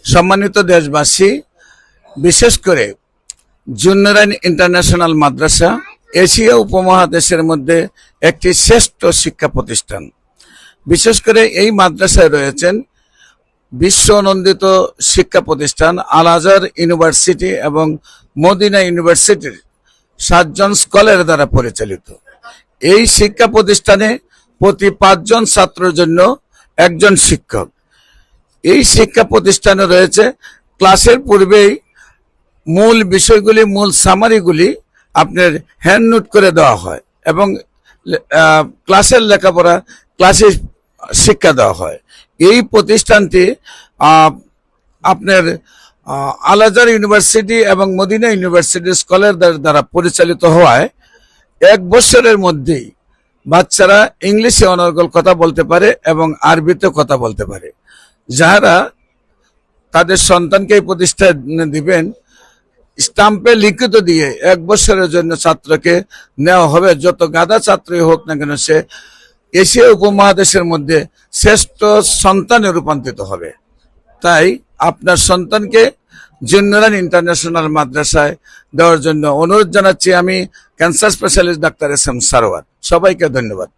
সম্মানিত দেশবাসী, বিশেষ করে জুন্নুরাইন ইন্টারন্যাশনাল মাদ্রাসা এশিয়া উপমহাদেশের মধ্যে একটি শ্রেষ্ঠ শিক্ষা প্রতিষ্ঠান। বিশেষ করে এই মাদ্রাসায় রয়েছেন বিশ্ব নন্দিত শিক্ষা প্রতিষ্ঠান আল আজহার ইউনিভার্সিটি এবং মদিনা ইউনিভার্সিটির 7 জন স্কলার দ্বারা পরিচালিত। এই শিক্ষা প্রতিষ্ঠানে প্রতি 5 জন ছাত্রের জন্য একজন শিক্ষক। এই শিক্ষা প্রতিষ্ঠানে রয়েছে ক্লাসের পূর্বেই মূল বিষয়গুলি, মূল সামারিগুলি আপনার হ্যান্ড নোট করে দেওয়া হয় এবং ক্লাসের লেখাপড়া ক্লাসে শিক্ষা দেওয়া হয়। এই প্রতিষ্ঠানটি আপনার আল আজহার ইউনিভার্সিটি এবং মদিনা ইউনিভার্সিটির স্কলারদের দ্বারা পরিচালিত হওয়ায় 1 বছরের মধ্যেই বাচ্চারা ইংলিশে অনর্গল কথা বলতে পারে এবং আরবিতে কথা বলতে পারে। যারা তাদের সন্তানকে এই প্রতিষ্ঠানে দিবেন, স্টাম্পে লিখিত দিয়ে 1 বছরের জন্য ছাত্রকে নেওয়া হবে। যত গাদা ছাত্রই হোক না কেন, সে এশিয়া উপমহাদেশের মধ্যে শ্রেষ্ঠ সন্তানে রূপান্তরিত হবে। তাই আপনার সন্তানকে জুন্নুরাইন ইন্টারন্যাশনাল মাদ্রাসায় দেওয়ার জন্য অনুরোধ জানাচ্ছি আমি ক্যান্সার স্পেশালিস্ট ডাক্তার এস এম সারোয়ার। সবাইকে ধন্যবাদ।